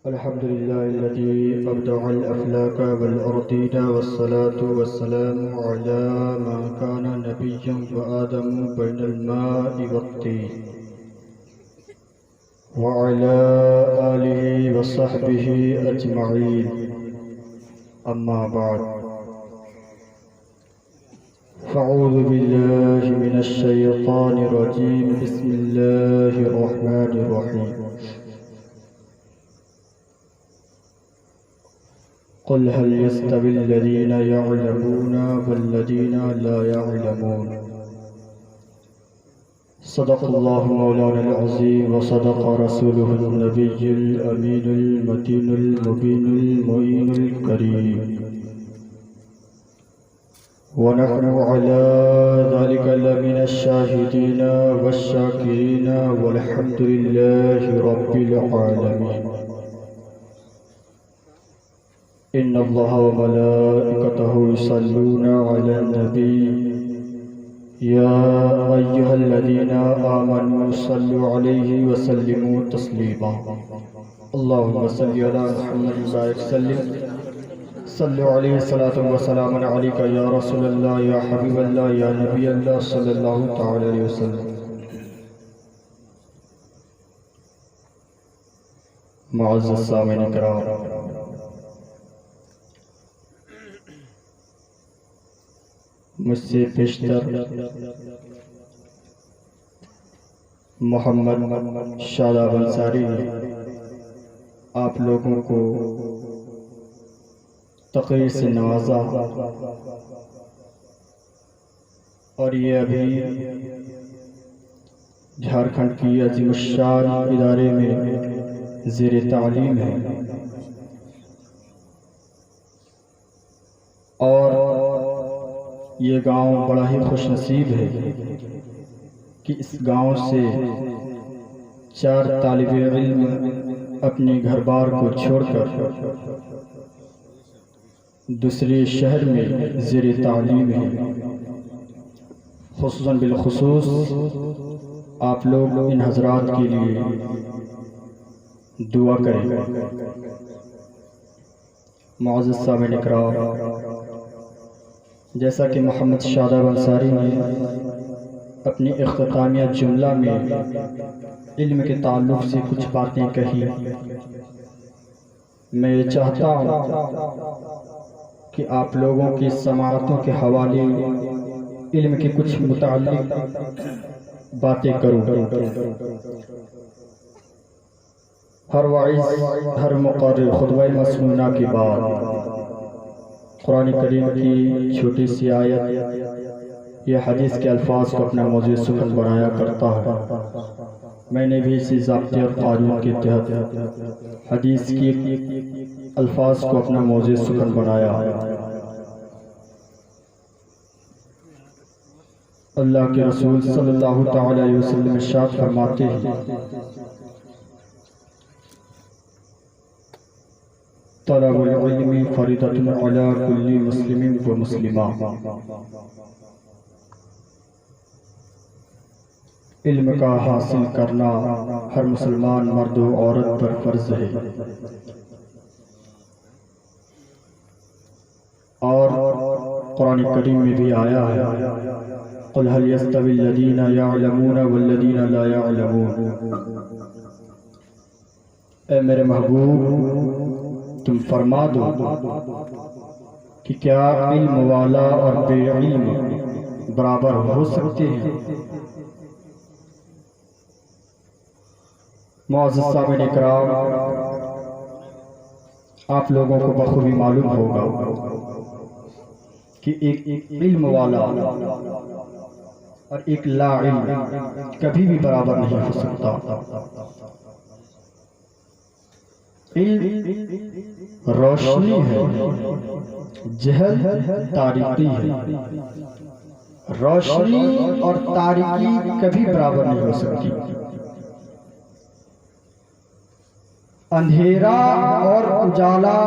الحمد لله الذي أبدع الأفلاك والأرضين والصلاة والسلام على من كان نبيا وآدم بين الماء والطين وعلى آله وصحبه أجمعين. أما بعد، فأعوذ بالله من الشيطان الرجيم. بسم الله الرحمن الرحيم. قل هل يستوي الذين يعلمون والذين لا يعلمون. صدق الله مولانا العظيم وصدق رسوله النبي الأمين المتين المبين المعين الكريم، ونحن على ذلك لمن الشاهدين والشاكرين والحمد لله رب العالمين. إن الله وملائكته يصلون على النبي يا أيها الذين آمنوا صلوا عليه وسلموا تسليما. اللهم صل على محمد وبارك وسلم. صلوا عليه الصلاة والسلام عليك يا رسول الله يا حبيب الله يا نبي الله صلى الله تعالى عليه وسلم. معزز سامعین کرام، مجھ سے پیشتر محمد شاداب انصاری نے آپ لوگوں کو تقریر سے نوازا، اور یہ ابھی جھارکھنڈ کی عظیم الشان ادارے میں زیر تعلیم ہے، اور یہ گاؤں بڑا ہی خوش نصیب ہے کہ اس گاؤں سے 4 طالب علم اپنے گھر بار کو چھوڑ کر دوسرے شہر میں زیر تعلیم ہے. خصوصاً بالخصوص آپ لوگ ان حضرات کے لیے دعا کریں. معزز سامعین اکرام، جیسا کہ محمد شاداب انصاری نے اپنی اختتامیہ جملہ میں علم کے تعلق سے کچھ باتیں کہی، میں یہ چاہتا ہوں کہ آپ لوگوں کی سماعتوں کے حوالے علم کے کچھ متعلق باتیں کروں. ہر واعظ، ہر مقرر خطبہ مسنونہ کے بعد قرآن کریم کی چھوٹی سی آیت یا حدیث کے الفاظ کو اپنا موضوع سخن بنایا کرتا ہے. میں نے بھی اسی ضابطے اور قانون کے تحت حدیث کی الفاظ کو اپنا موضوع سخن بنایا. اللہ کے رسول صلی اللہ تعالی علیہ وسلم ارشاد فرماتے ہیں، طلب العلم فریضۃ علی کل مسلم و مسلمہ. علم کا حاصل کرنا ہر مسلمان مرد و عورت پر فرض ہے، اور قرآن کریم میں بھی آیا ہے، قل هل يستوي الذين يعلمون والذين لا يعلمون. اے میرے محبوب، تم فرما دو کہ کیا علم والا اور بے علم برابر ہو سکتے ہیں؟ معزز سامعین اکرام، آپ لوگوں کو بخوبی معلوم ہوگا کہ ایک علم والا اور ایک لا علم کبھی بھی برابر نہیں ہو سکتا. علم روشنی ہے، جہل تاریکی ہے. روشنی اور تاریکی کبھی برابر نہیں ہو سکتی. اندھیرا اور اجالا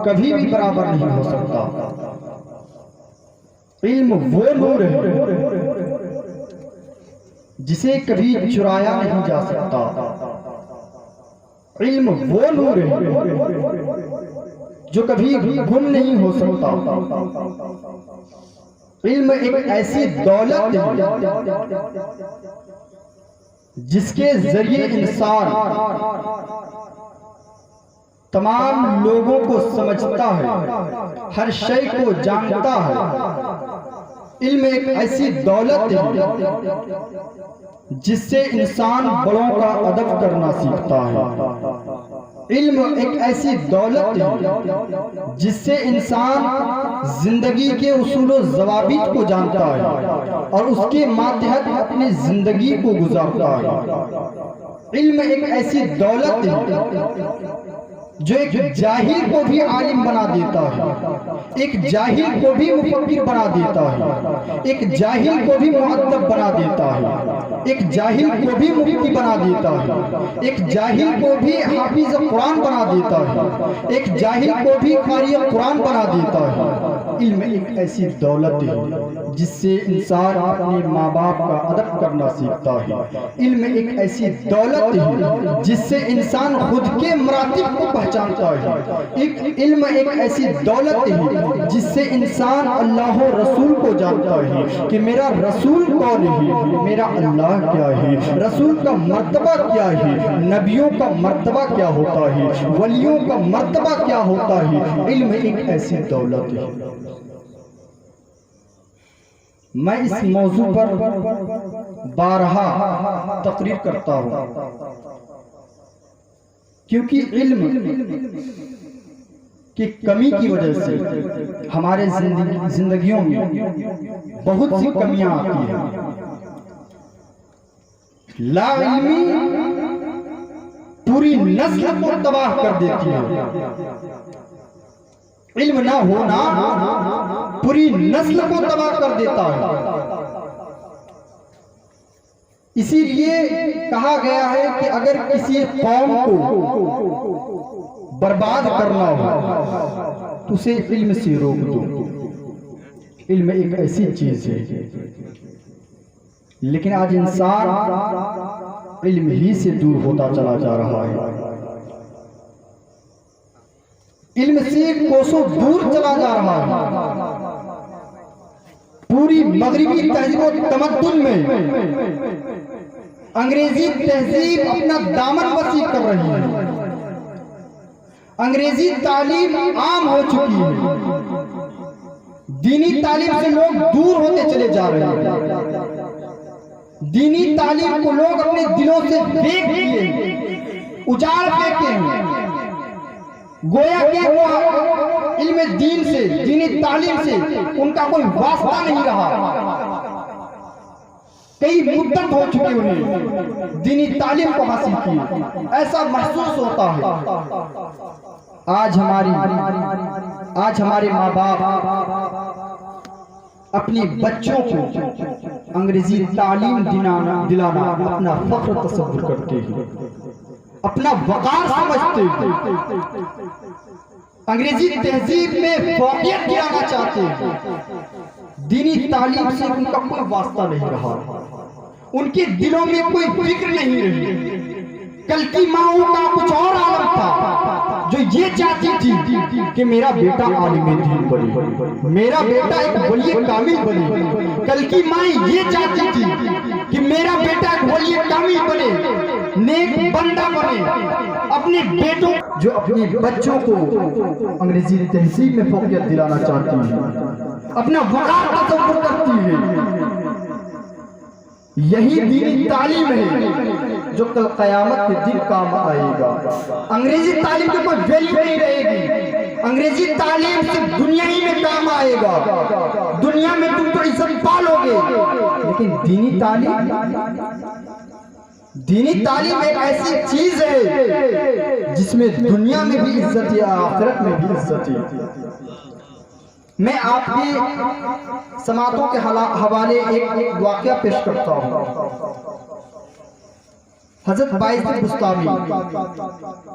کبھی بھی برابر نہیں ہو سکتا. علم وہ نور ہے جسے کبھی چرایا نہیں جا سکتا. علم وہ نور ہے جو کبھی گم نہیں ہو سکتا. علم ایک ایسی دولت ہے جس کے ذریعے انسان تمام لوگوں کو سمجھتا ہے، ہر شے کو جانتا ہے. علم ایک ایسی دولت ہے جس سے انسان بڑوں کا ادب کرنا سیکھتا ہے. علم ایک ایسی دولت ہے جس سے انسان زندگی کے اصول و ضوابط کو جانتا ہے اور اس کے ماتحت اپنی زندگی کو گزارتا ہے. علم ایک ایسی دولت ہے جو ایک جاہل کو بھی عالم بنا دیتا ہے، ایک جاہل کو بھی مفکر بنا دیتا ہے، ایک جاہل کو بھی مؤدب بنا دیتا ہے، ایک جاہل کو بھی مفتی بنا دیتا ہے، ایک جاہل کو بھی حافظ قرآن بنا دیتا ہے، ایک جاہل کو بھی قاری قرآن بنا دیتا ہے. علم ایک ایسی دولت ہے جس سے انسان اپنے ماں باپ کا ادب کرنا سیکھتا ہے. علم ایک ایسی دولت ہے جس سے انسان خود کے مراتب کو پہچانتا ہے. علم ایک ایسی دولت ہے جس سے انسان اللہ و رسول کو جانتا ہے کہ میرا رسول کون ہے، میرا اللہ کیا ہے، رسول کا مرتبہ کیا ہے، نبیوں کا مرتبہ کیا ہوتا ہے، ولیوں کا مرتبہ کیا ہوتا ہے. علم ایک ایسی دولت ہے. میں اس موضوع پر بارہا تقریر کرتا ہوں کیونکہ علم کی کمی کی وجہ سے ہمارے زندگیوں میں بہت سی کمیاں آتی ہیں. لا علمی پوری نسل کو تباہ کر دیتی ہے. علم نہ ہونا پوری نسل کو تباہ کر دیتا ہے. اسی لیے کہا گیا ہے کہ اگر کسی قوم کو برباد کرنا ہو تو اسے علم سے روک دو. علم ایک ایسی چیز ہے لیکن آج انسان علم ہی سے دور ہوتا چلا جا رہا ہے. علم سے کوسوں دور چلا جا رہا ہے. پوری مغربی تہذیب و تمدن میں انگریزی تہذیب اپنا دامن وسیع کر رہی ہے. انگریزی تعلیم عام ہو چکی ہے. دینی تعلیم سے لوگ دور ہوتے چلے جا رہے ہیں. دینی تعلیم کو لوگ اپنے دلوں سے پھینک دیے ہیں، اجاڑ پھینکے ہیں. گویا کہ وہ علم دین سے، دینی تعلیم سے ان کا کوئی واسطہ نہیں رہا. کئی مدت ہو چکی انہیں دینی تعلیم کو حاصل کی. ایسا محسوس ہوتا ہے آج ہمارے ماں باپ اپنی بچوں کو انگریزی تعلیم دلانا اپنا فخر تصور کرتے ہیں، اپنا وقار سمجھتے ہیں. انگریزی تہذیب میں فوقیت دلانا چاہتے ہیں. دینی تعلیم سے ان کا کوئی واسطہ نہیں رہا. ان کے دلوں میں کوئی فکر نہیں رہی. کل کی ماؤں کا کچھ اور عالم تھا جو یہ چاہتی تھی کہ میرا بیٹا عالم دین بنے، میرا بیٹا ایک ولی کامل بنے. کل کی مائیں یہ چاہتی تھی کہ میرا بیٹا ایک ولی کامل بنے، نیک بندہ بنے. اپنے بیٹوں جو اپنے بچوں کو انگریزی تہذیب میں فوقیت دلانا چاہتی ہے، اپنا وقار تصور کرتی ہے. یہی دینی تعلیم ہے جو کل قیامت کے دن کام آئے گا. انگریزی تعلیم کی کوئی ویلیو نہیں رہے گی. انگریزی تعلیم صرف دنیا ہی میں کام آئے گا. دنیا میں تم تو عزت پالو گے، لیکن دینی تعلیم ایک ایسی چیز ہے جس میں دنیا میں بھی عزت ہے، آخرت میں بھی عزت ہے. میں آپ کی سماعتوں کے حوالے ایک واقعہ پیش کرتا ہوں. حضرت باعث بستامی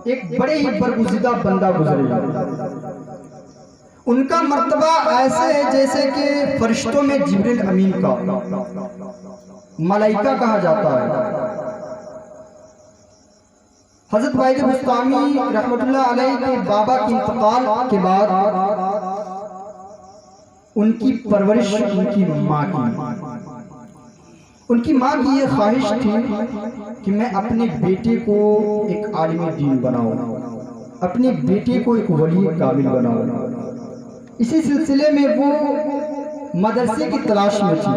ایک بڑے ہی برگزیدہ بندہ گزرے. ان کا مرتبہ ایسے ہے جیسے کہ فرشتوں میں جبریل امین کا، ملائکہ کہا جاتا ہے. حضرت واحد بستامی رحمۃ اللہ علیہ کے بابا کے انتقال کے بعد ان کی پرورش ان کی ماں کی یہ خواہش تھی کہ میں اپنے بیٹے کو ایک عالم دین بناؤں، اپنے بیٹے کو ایک ولی کامل بناؤں۔ اسی سلسلے میں وہ مدرسے کی تلاش میں تھی،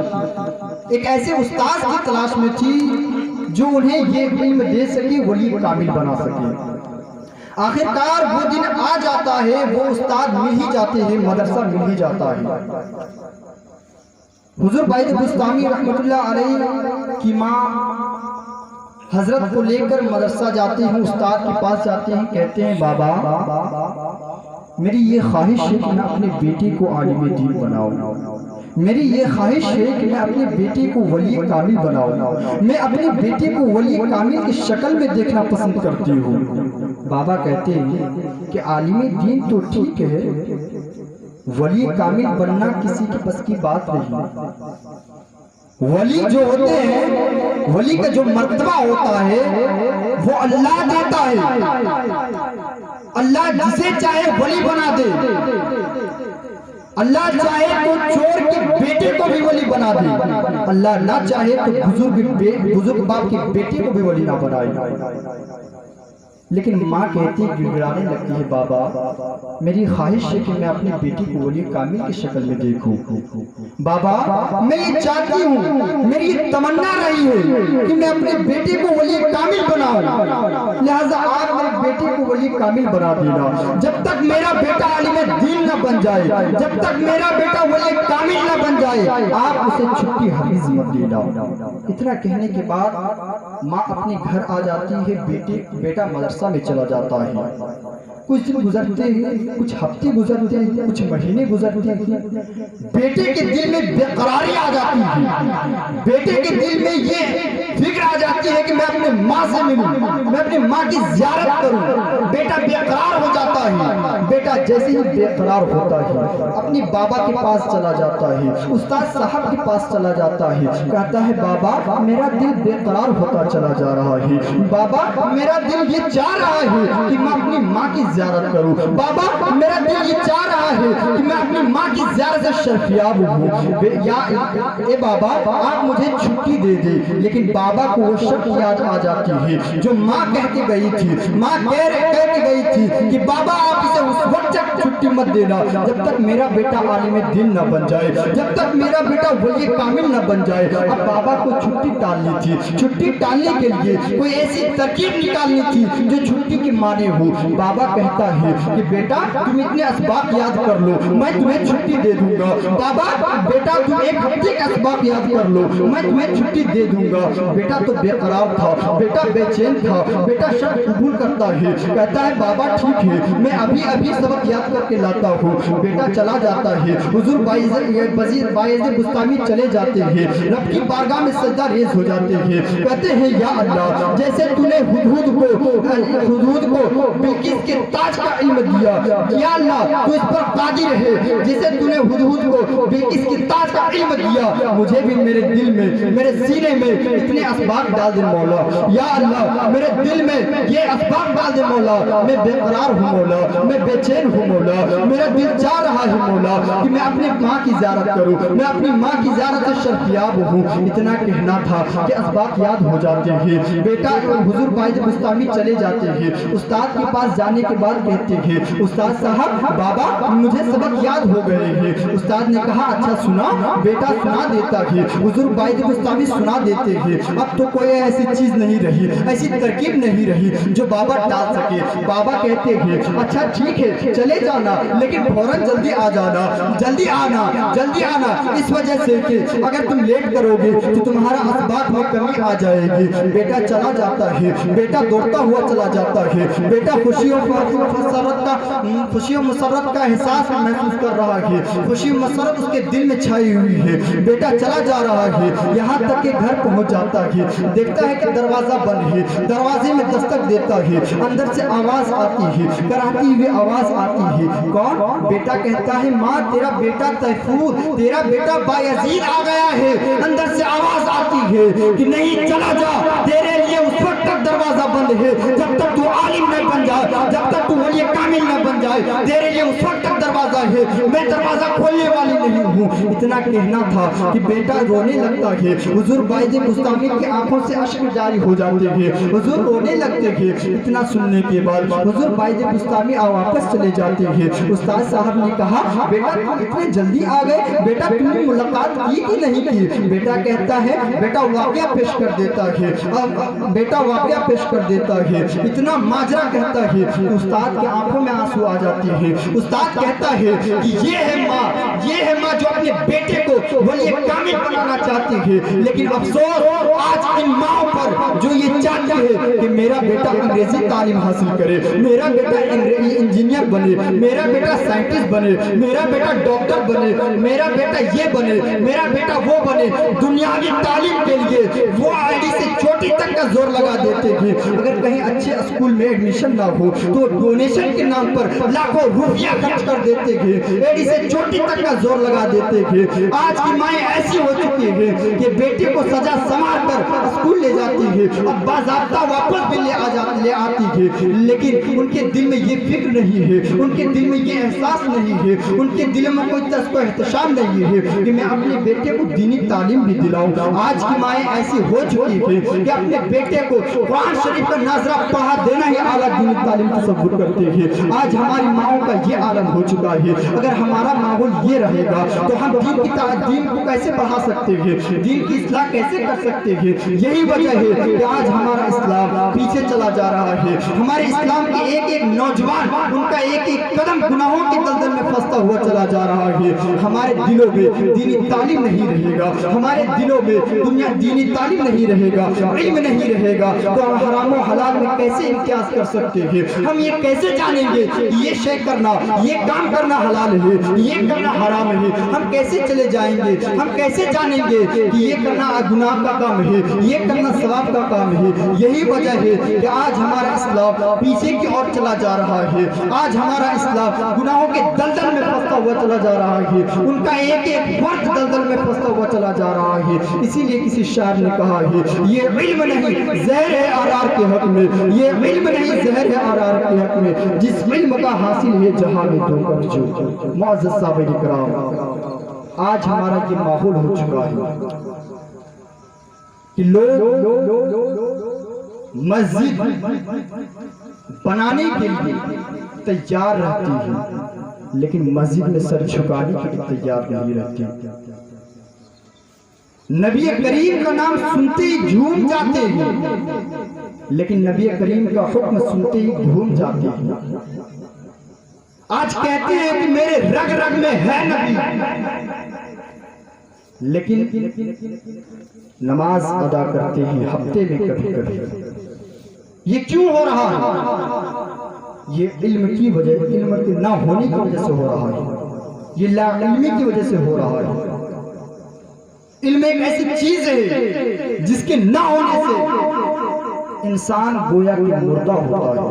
ایک ایسے استاذ کی تلاش میں تھی جو انہیں یہ علم دے سکے، ولی کامل بنا سکے۔ آخرکار وہ دن آ جاتا ہے، وہ استاد مل ہی جاتے ہیں، مدرسہ مل ہی جاتا ہے۔ حضور واحد بستامی رحمۃ اللہ علیہ کی ماں حضرت کو لے کر مدرسہ جاتے ہیں، استاد کے پاس جاتے ہیں، کہتے ہیں بابا میری یہ خواہش ہے کہ میں اپنے بیٹے کو عالم دین بناؤں، میری یہ خواہش ہے کہ میں اپنے بیٹے کو ولی کامل بناؤں، میں اپنے بیٹے کو ولی کامل کی شکل میں دیکھنا پسند کرتی ہوں۔ بابا کہتے ہیں کہ عالم دین تو ٹھیک ہے، ولی کامل بننا کسی کے بس کی بات نہیں۔ ولی جو ہوتے ہیں، ولی کا جو مرتبہ ہوتا ہے وہ اللہ دیتا ہے۔ اللہ جسے چاہے ولی بنا دے، اللہ چاہے تو چور کے بیٹے کو بھی ولی بنا دے، اللہ نہ چاہے تو بزرگ باپ کے بیٹے کو بھی ولی نہ بنائے۔ لیکن ماں کہتی گڑگڑانے لگتی ہے بابا میری خواہش ہے کہ میں اپنے بیٹی کو ولی کامل کی شکل میں دیکھوں، بابا میں یہ چاہتی ہوں، میری یہ تمنا رہی ہے کہ میں اپنے بیٹے کو ولی کامل بناؤں، لہذا آپ میرے بیٹے کو ولی کامل بنا دینا۔ جب تک میرا بیٹا عالم دین نہ بن جائے، جب تک میرا بیٹا ولی کامل نہ بن جائے، آپ اسے چھٹی ہرگز مت دینا۔ اتنا کہنے کے بعد ماں اپنے گھر آ جاتی ہے، بیٹا مدرسہ میں چلا جاتا ہے۔ کچھ دن گزرتے ہیں، کچھ ہفتے گزرتے ہیں، کچھ مہینے گزرتے ہیں، بیٹے کے دل میں بے قراری آ جاتی ہے، بیٹے کے دل میں یہ فکر آ جاتی ہے کہ میں اپنے ماں سے ملوں، میں اپنی ماں کی زیارت کروں۔ بیٹا بے قرار ہو جاتا ہے، بیٹا جیسے ہی بے قرار ہوتا ہے اپنی بابا کے پاس چلا جاتا ہے، استاد صاحب کے پاس چلا جاتا ہے، کہتا ہے بابا میرا دل بے قرار ہوتا چلا جا رہا ہے، بابا میرا دل یہ چاہ رہا ہے کہ میں اپنی ماں کی زیارت کروں، بابا میرا دل یہ چاہ رہا ہے کہ میں اپنی ماں کی زیارت سے شرفیاب ہوں، اے بابا آپ مجھے چھٹی دے دے۔ لیکن بابا کو وہ شک یاد آ جاتی ہے جو ماں کہہ کے گئی تھی، ماں کہہ کے گئی تھی کہ بابا آپ اسے اس وقت تک چھٹی مت دینا جب تک میرا بیٹا عالم دین نہ بن جائے، جب تک میرا بیٹا ولی کامل نہ بن جائے۔ اب بابا کو چھٹی ٹالنی تھی، چھٹی ٹالنے کے لیے کوئی ایسی ترکیب نکالنی تھی جو چھٹی کی معنی ہو۔ بابا کہتا ہے کہ بیٹا تم اتنے اسباق یاد کر لو، میں تمہیں چھٹی دے دوں گا۔ بابا بیٹا تم ایک ہفتے کے اسباق یاد کر لو، میں تمہیں چھٹی دے دوں گا۔ بیٹا تو بے قرار تھا، بیٹا بے چین تھا، بیٹا شک قبول کرتا ہے، کہتا ہے بابا ٹھیک ہے میں ابھی سبق یاد کر کے لاتا ہوں۔ بیٹا چلا جاتا ہے، حضور باعث بستامی چلے جاتے ہیں، رب کی بارگاہ میں سجدہ ریز ہو جاتے ہیں، کہتے ہیں یا اللہ جیسے تو نے ہدہد کو بلقیس کے تاج کا علم دیا، یا اللہ تو اس پر قادر ہے، جیسے تو نے ہدہد کو بلقیس کے تاج کا علم دیا، مجھے بھی میرے دل میں میرے سینے میں اتنے اسباق ڈال دے مولا، یا اللہ میرے دل میں یہ اسباق ڈال دے مولا، میں بے قرار ہوں مولا، میں بے چین ہوں مولا، میرا دل چاہ رہا ہے مولا کہ میں اپنے ماں کی زیارت کروں، میں اپنی ماں کی زیارت سے شرفیاب ہوں۔ اتنا کہنا تھا کہ اسباق یاد ہو جاتے ہیں۔ بیٹا حضور باعث بستامی چلے جاتے ہیں، استاد کے پاس جانے کے بعد کہتے ہیں استاد صاحب بابا مجھے سبق یاد ہو گئے ہیں۔ استاد نے کہا اچھا سنا، بیٹا سنا دیتا ہے، حضور باعث بستامی سنا دیتے ہیں۔ اب تو کوئی ایسی چیز نہیں رہی، ایسی ترکیب نہیں رہی جو بابا ٹال سکے۔ بابا کہتے ہیں اچھا ٹھیک ہے چلے جانا لیکن فوراً جلدی آ جانا، جلدی آنا، جلدی آنا، اس وجہ سے کہ اگر تم لیٹ کرو گے تو تمہارا اسباق میں کمی آ جائے گی۔ بیٹا چلا جاتا ہے، بیٹا دوڑتا ہوا چلا جاتا ہے، بیٹا خوشی و مسرت کا احساس محسوس کر رہا ہے، خوشی و مسرت اس کے دل میں چھائی ہوئی ہے۔ بیٹا چلا جا رہا ہے، یہاں تک کہ گھر پہنچ جاتا ہے، دیکھتا ہے کہ دروازہ بند ہے، دروازے میں دستک دیتا ہے، اندر سے آواز آتی ہے، کراتی ہوئی آواز آتی ہے، کون؟ بیٹا کہتا ہے ماں تیرا بیٹا تیفور، تیرا بیٹا بایزید آ گیا ہے۔ اندر سے آواز آتی ہے کہ نہیں چلا جا، تیرے لیے اس وقت تک دروازہ بند ہے جب تک تو بن جائے، جب تک تو ولی کامل نہ بن جائے تیرے لیے اس وقت تک دروازہ ہے، میں دروازہ کھولنے والی نہیں ہوں۔ اتنا کہنا تھا کہ بیٹا رونے لگتا ہے، حضور باعث بستامی کی آنکھوں سے اشک جاری ہو جاتے ہیں، حضور رونے لگتے ہیں۔ اتنا سننے کے بعد حضور باعث بستامی واپس چلے جاتے ہیں۔ استاد صاحب نے کہا بیٹا تم اتنے جلدی آ گئے، بیٹا تم نے ملاقات کی کہ نہیں کی؟ بیٹا کہتا ہے بیٹا واقعہ پیش کر دیتا ہے، بیٹا واقعہ پیش کر دیتا ہے۔ اتنا ماجرا کہتا ہے کہ استاد کے آنکھوں میں آنسو آ جاتے ہیں۔ استاد کہتا ہے کہ یہ ہے ماں جو اپنے بیٹے کو ولی کامل بنانا چاہتی ہے، لیکن افسوس آج ان ماں پر جو یہ چاہتی ہے کہ میرا بیٹا انگریزی تعلیم حاصل کرے، میرا بیٹا انجینئر بنے، میرا بیٹا سائنٹسٹ بنے، میرا بیٹا ڈاکٹر بنے، میرا بیٹا یہ بنے، میرا بیٹا وہ بنے۔ دنیاوی تعلیم کے لیے وہ آئی سے چھوٹی تک کا زور لگا دیتے ہیں۔ اگر کہیں اچھے اسکول میں ایڈمیشن نہ ہو تو ڈونیشن کے نام پر لاکھوں روپیہ خرچ کر دیتے ہیں، ایڈی سے چھوٹی تک کا زور لگا دیتے ہیں۔ آج کی مائیں ایسی ہو چکی ہیں کہ بیٹے کو سجا سنوار کر اسکول لے جاتی ہے، اب باضابطہ واپس بھی لے آتی ہے، لیکن ان کے دل میں یہ فکر نہیں ہے، ان کے دل میں یہ احساس نہیں ہے، ان کے دل میں کوئی احتشام نہیں ہے کہ میں اپنے بیٹے کو دینی تعلیم بھی دلاؤں۔ آج کی مائیں ایسی ہو چکی ہے کہ اپنے بیٹے کو قرآن شریف کا ناظرہ پڑھا دینا ہی اعلیٰ دینی تعلیم تصور کرتے ہیں۔ آج ہماری ماؤں کا یہ عالم ہو چکا ہے۔ اگر ہمارا ماحول یہ رہے گا تو ہم دین کو کیسے بڑھا سکتے ہیں، دین کی اصلاح کیسے کر سکتے ہیں؟ یہی وجہ ہے کہ آج ہمارا اسلام پیچھے چلا جا رہا ہے۔ ہمارے اسلام کے ایک ایک نوجوان ان کا ایک ایک قدم گناہوں کے دلدل میں پھنستا ہوا چلا جا رہا ہے۔ ہمارے دلوں میں دینی تعلیم نہیں رہے گا، ہمارے دلوں میں دینی تعلیم نہیں رہے گا، علم نہیں رہے گا، تو ہم حرام و حلال میں کیسے امتیاز کر سکتے ہیں؟ ہم یہ کیسے جانیں گے کہ یہ شے کرنا، یہ کام کرنا حلال ہے، یہ کرنا حرام ہے؟ ہم کیسے چلے جائیں گے؟ ہم کیسے جانیں گے کہ یہ کرنا گناہ کا کام ہے، یہ کرنا ثواب کا کام ہے؟ یہی وجہ ہے کہ آج ہمارا اسلام پیچھے کی اور چلا جا رہا ہے۔ آج ہمارا اسلام گناہوں کے دلدل میں پھنستا ہوا چلا جا رہا ہے، ان کا ایک ایک فرد دلدل میں پھنستا ہوا چلا جا رہا ہے۔ اسی لیے کسی شاعر نے کہا ہے یہ علم نہیں زہر ہے آرار کے حق میں، یہ علم نہیں زہر ہے آرار کے حق میں، جس علم کا حاصل ہے جہاں میں دو کر جو۔ معزز صاحب اکرام، آج ہمارا یہ ماحول ہو چکا ہے کہ لوگ مسجد بنانے کے لیے تیار رہتے ہیں لیکن مسجد میں سر جھکانے کے لیے تیار نہیں رہتے۔ نبی کریم کا نام سنتے ہی جھوم جاتے ہیں لیکن نبی کریم کا حکم سنتے ہی گھوم جاتے ہیں۔ آج کہتے ہیں کہ میرے رگ رگ میں ہے نبی، لیکن نماز ادا کرتے ہیں ہفتے میں کبھی کبھی۔ یہ کیوں ہو رہا ہے؟ یہ علم کی وجہ، علم کے نہ ہونے کی وجہ سے ہو رہا ہے، یہ لا علمی کی وجہ سے ہو رہا ہے۔ علم ایک ایسی چیز ہے جس کے نہ ہونے سے انسان گویا کہ مردہ ہوتا ہے،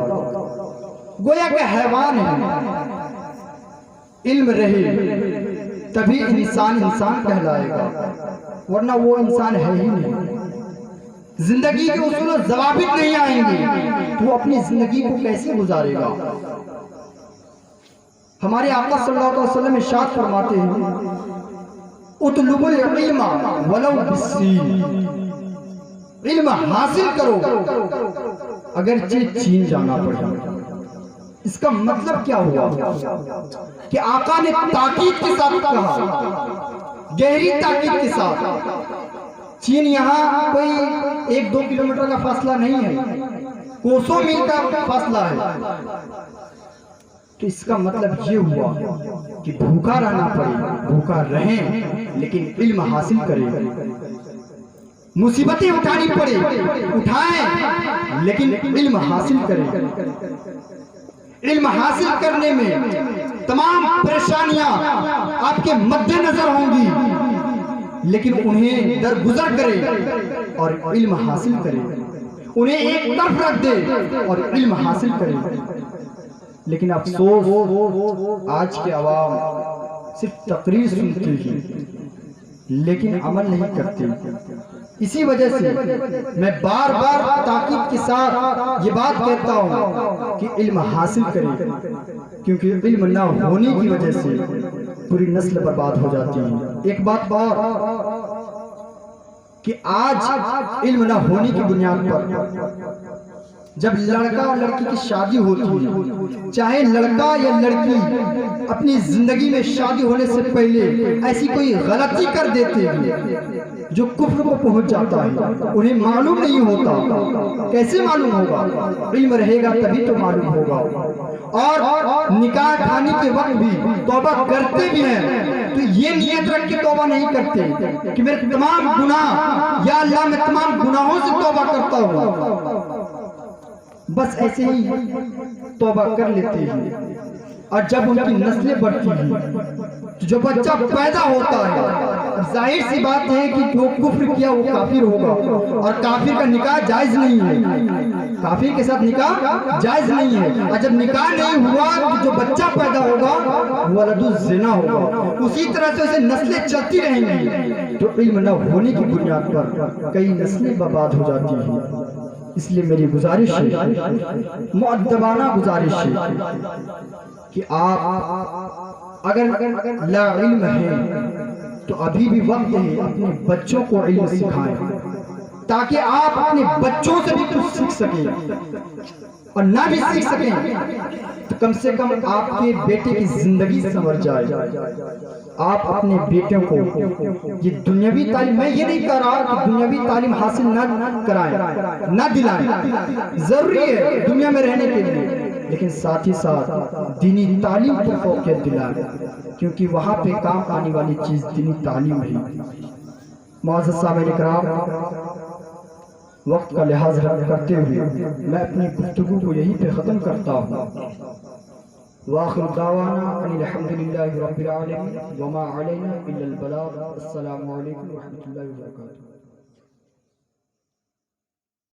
گویا کہ حیوان ہے۔ علم رہے تبھی انسان کہلائے گا، ورنہ وہ انسان ہے ہی نہیں۔ زندگی کے اصول و ضوابط نہیں آئیں گے تو وہ اپنی زندگی کو کیسے گزارے گا؟ ہمارے آقا صلی اللہ علیہ وسلم ارشاد فرماتے ہیں اطلبوا العلم ولو بالسین، علم حاصل کرو اگرچہ چین جانا پڑے۔ اس کا مطلب کیا ہوا کہ آقا نے تاکید کے ساتھ کہا، گہری تاکید کے ساتھ۔ چین یہاں کوئی 1-2 کلومیٹر کا فاصلہ نہیں ہے، کوسوں میل کا فاصلہ ہے۔ تو اس کا مطلب یہ ہوا کہ بھوکا رہنا پڑے، بھوکا رہیں لیکن علم حاصل کریں۔ مصیبتیں اٹھانی پڑے، اٹھائیں لیکن علم حاصل کریں۔ علم حاصل کرنے میں تمام پریشانیاں آپ کے مد نظر ہوں گی، لیکن انہیں درگزر کریں اور علم حاصل کریں، انہیں ایک طرف رکھ دیں اور علم حاصل کریں۔ لیکن افسوس آج کے عوام صرف تقریر سنتی ہیں لیکن عمل نہیں کرتے۔ اسی وجہ سے میں بار بار تاکید کے ساتھ یہ بات کہتا ہوں کہ علم حاصل کریں، کیونکہ علم نہ ہونے کی وجہ سے پوری نسل برباد ہو جاتی ہے۔ ایک بات اور کہ آج علم نہ ہونے کی بنیاد پر جب لڑکا اور لڑکی کی شادی ہوتی ہے، چاہے لڑکا یا لڑکی اپنی زندگی میں شادی ہونے سے پہلے ایسی کوئی غلطی کر دیتے ہیں جو کفر کو پہنچ جاتا ہے، انہیں معلوم نہیں ہوتا۔ کیسے معلوم ہوگا؟ علم رہے گا تبھی تو معلوم ہوگا۔ اور نکاح کھانے کے وقت بھی توبہ کرتے بھی ہیں تو یہ نیت رکھ کے توبہ نہیں کرتے کہ میرے تمام گناہ، یا اللہ میں تمام گناہوں سے توبہ کرتا ہوں، بس ایسے ہی توبہ کر لیتے ہیں۔ اور جب ان کی نسلیں بڑھتی ہیں، جو بچہ پیدا ہوتا ہے، ظاہر سی بات ہے کہ جو کفر کیا وہ کافر ہوگا، اور کافر کا نکاح جائز نہیں ہے، کافر کے ساتھ نکاح جائز نہیں ہے۔ اور جب نکاح نہیں ہوا تو جو بچہ پیدا ہوگا وہ ولد الزنا ہوگا۔ اسی طرح سے اسے نسلیں چلتی رہیں گی، تو علم نہ ہونے کی بنیاد پر کئی نسلیں برباد ہو جاتی ہیں۔ اس لیے میری گزارش ہے، مؤدبانہ گزارش ہے کہ آپ اگر لا علم ہے تو ابھی بھی وقت ہے اپنے بچوں کو علم سکھائیں، تاکہ آپ اپنے بچوں سے بھی کچھ سیکھ سکیں، اور نہ بھی سیکھ سکیں تو کم سے کم آپ کے بیٹے کی زندگی سنور جائے۔ آپ اپنے بیٹوں کو یہ دنیاوی تعلیم، میں یہ نہیں کہہ رہا کہ دنیاوی تعلیم حاصل نہ کرائیں، نہ دلائیں، ضروری ہے دنیا میں رہنے کے لیے، لیکن ساتھ ہی ساتھ دینی تعلیم پر فوقیت دلائیں، کیونکہ وہاں پہ کام آنے والی چیز دینی تعلیم ہے۔ معزز سامعین کرام، وقت کا لحاظ کرتے ہوئے میں اپنی گفتگو کو یہیں پہ ختم کرتا ہوں۔ وآخر دعوانا ان الحمدللہ رب العالمین وما علینا الا البلاغ۔ السلام علیکم ورحمۃ اللہ وبرکاتہ۔